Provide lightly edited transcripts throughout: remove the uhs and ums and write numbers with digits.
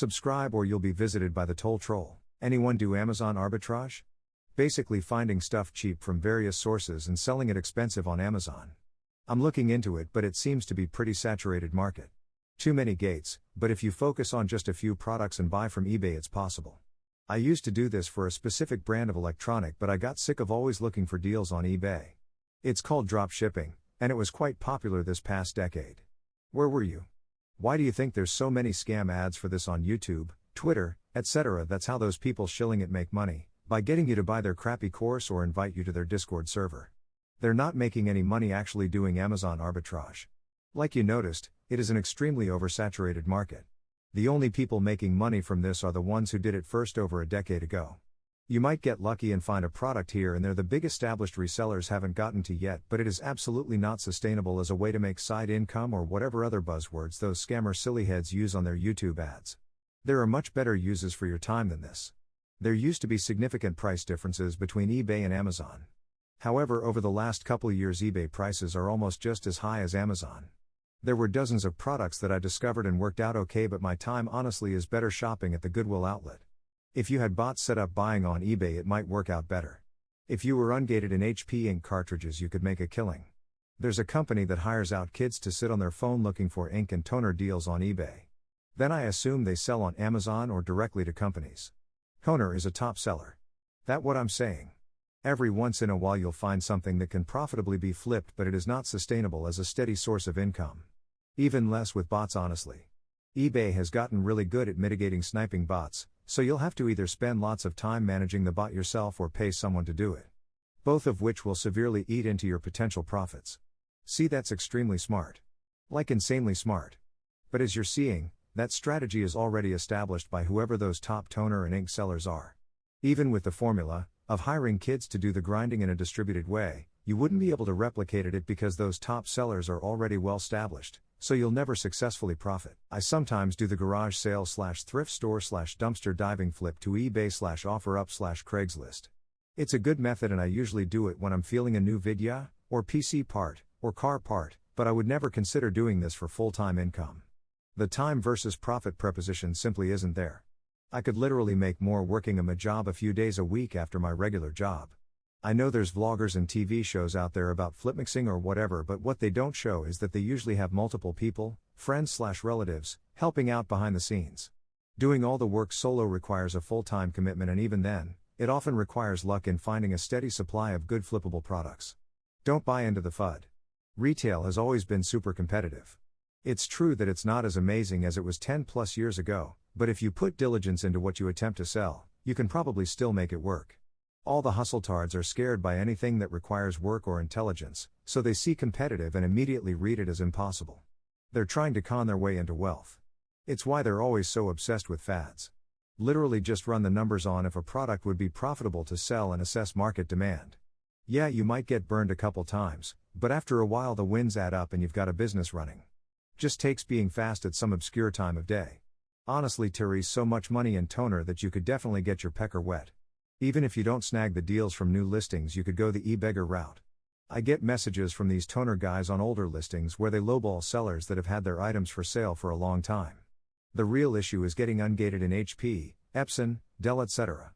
Subscribe or you'll be visited by the toll troll. Anyone do Amazon arbitrage? Basically finding stuff cheap from various sources and selling it expensive on Amazon. I'm looking into it, but it seems to be pretty saturated market. Too many gates, but if you focus on just a few products and buy from eBay, it's possible. I used to do this for a specific brand of electronic, but I got sick of always looking for deals on eBay. It's called drop shipping, and it was quite popular this past decade. Where were you? Why do you think there's so many scam ads for this on YouTube, Twitter, etc.? That's how those people shilling it make money, by getting you to buy their crappy course or invite you to their Discord server. They're not making any money actually doing Amazon arbitrage. Like you noticed, it is an extremely oversaturated market. The only people making money from this are the ones who did it first over a decade ago. You might get lucky and find a product here and there the big established resellers haven't gotten to yet, but it is absolutely not sustainable as a way to make side income or whatever other buzzwords those scammer sillyheads use on their YouTube ads. There are much better uses for your time than this. There used to be significant price differences between eBay and Amazon. However, over the last couple years eBay prices are almost just as high as Amazon. There were dozens of products that I discovered and worked out okay, but my time honestly is better shopping at the Goodwill outlet. If you had bots set up buying on eBay, it might work out better. If you were ungated in HP ink cartridges, you could make a killing. There's a company that hires out kids to sit on their phone looking for ink and toner deals on eBay. Then I assume they sell on Amazon or directly to companies. Toner is a top seller. That what I'm saying. Every once in a while you'll find something that can profitably be flipped, but it is not sustainable as a steady source of income. Even less with bots, honestly. eBay has gotten really good at mitigating sniping bots, so you'll have to either spend lots of time managing the bot yourself or pay someone to do it. Both of which will severely eat into your potential profits. See, that's extremely smart. Like insanely smart. But as you're seeing, that strategy is already established by whoever those top toner and ink sellers are. Even with the formula of hiring kids to do the grinding in a distributed way, you wouldn't be able to replicate it because those top sellers are already well established, so you'll never successfully profit. I sometimes do the garage sale / thrift store / dumpster diving flip to eBay / OfferUp / Craigslist. It's a good method and I usually do it when I'm feeling a new vidya, or PC part, or car part, but I would never consider doing this for full-time income. The time versus profit proposition simply isn't there. I could literally make more working a job a few days a week after my regular job. I know there's vloggers and TV shows out there about flipmixing or whatever, but what they don't show is that they usually have multiple people, friends / relatives, helping out behind the scenes. Doing all the work solo requires a full-time commitment, and even then, it often requires luck in finding a steady supply of good flippable products. Don't buy into the FUD. Retail has always been super competitive. It's true that it's not as amazing as it was 10+ years ago, but if you put diligence into what you attempt to sell, you can probably still make it work. All the hustletards are scared by anything that requires work or intelligence, so they see competitive and immediately read it as impossible. They're trying to con their way into wealth. It's why they're always so obsessed with fads. Literally just run the numbers on if a product would be profitable to sell and assess market demand. Yeah, you might get burned a couple times, but after a while the wins add up and you've got a business running. Just takes being fast at some obscure time of day. Honestly, Terry's so much money in toner that you could definitely get your pecker wet. Even if you don't snag the deals from new listings, you could go the e-beggar route. I get messages from these toner guys on older listings where they lowball sellers that have had their items for sale for a long time. The real issue is getting ungated in HP, Epson, Dell, etc.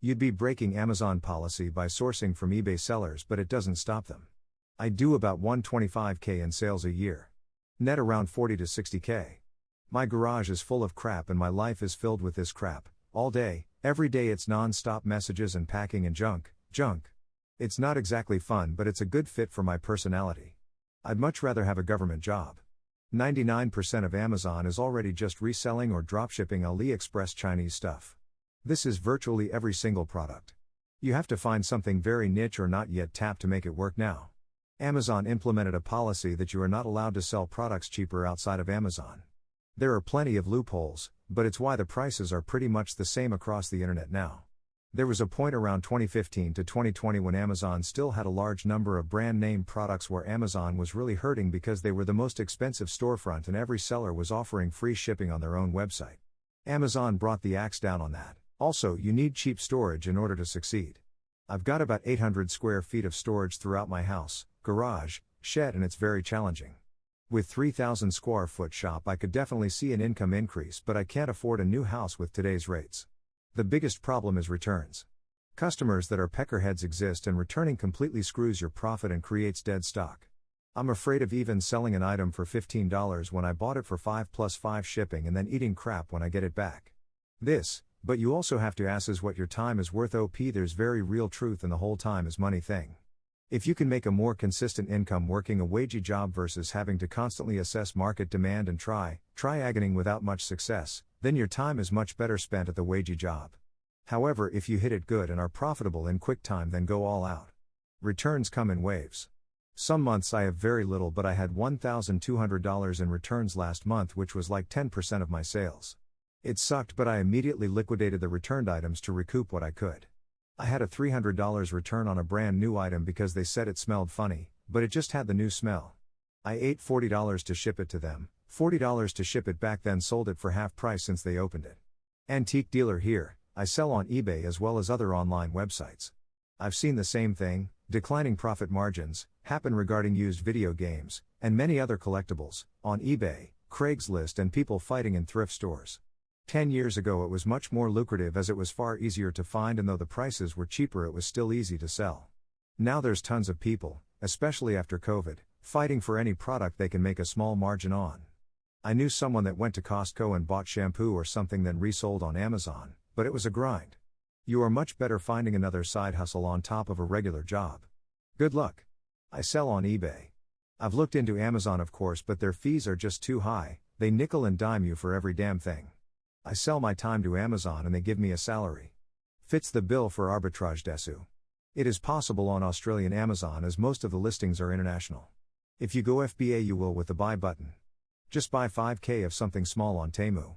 You'd be breaking Amazon policy by sourcing from eBay sellers, but it doesn't stop them. I do about $125K in sales a year. Net around $40 to $60K. My garage is full of crap and my life is filled with this crap, all day, every day. It's non-stop messages and packing and junk. It's not exactly fun, but it's a good fit for my personality. I'd much rather have a government job. 99% of Amazon is already just reselling or dropshipping AliExpress Chinese stuff. This is virtually every single product. You have to find something very niche or not yet tapped to make it work now. Amazon implemented a policy that you are not allowed to sell products cheaper outside of Amazon. There are plenty of loopholes, but it's why the prices are pretty much the same across the internet now. There was a point around 2015 to 2020 when Amazon still had a large number of brand name products where Amazon was really hurting because they were the most expensive storefront and every seller was offering free shipping on their own website. Amazon brought the axe down on that. Also, you need cheap storage in order to succeed. I've got about 800 square feet of storage throughout my house, garage, shed, and it's very challenging. With 3,000 square foot shop I could definitely see an income increase, but I can't afford a new house with today's rates. The biggest problem is returns. Customers that are peckerheads exist, and returning completely screws your profit and creates dead stock. I'm afraid of even selling an item for $15 when I bought it for $5 plus $5 shipping and then eating crap when I get it back. But you also have to ask is what your time is worth. There's very real truth in the whole time is money thing. If you can make a more consistent income working a wagey job versus having to constantly assess market demand and triagoning without much success, then your time is much better spent at the wagey job. However, if you hit it good and are profitable in quick time, then go all out. Returns come in waves. Some months I have very little, but I had $1,200 in returns last month, which was like 10% of my sales. It sucked, but I immediately liquidated the returned items to recoup what I could. I had a $300 return on a brand new item because they said it smelled funny, but it just had the new smell. I ate $40 to ship it to them, $40 to ship it back, then sold it for half price since they opened it. Antique dealer here. I sell on eBay as well as other online websites. I've seen the same thing, declining profit margins, happen regarding used video games, and many other collectibles, on eBay, Craigslist, and people fighting in thrift stores. 10 years ago it was much more lucrative as it was far easier to find, and though the prices were cheaper it was still easy to sell. Now there's tons of people, especially after COVID, fighting for any product they can make a small margin on. I knew someone that went to Costco and bought shampoo or something then resold on Amazon, but it was a grind. You are much better finding another side hustle on top of a regular job. Good luck. I sell on eBay. I've looked into Amazon of course, but their fees are just too high, they nickel and dime you for every damn thing. I sell my time to Amazon and they give me a salary. Fits the bill for arbitrage desu. It is possible on Australian Amazon as most of the listings are international. If you go FBA you will with the buy button. Just buy 5k of something small on Temu.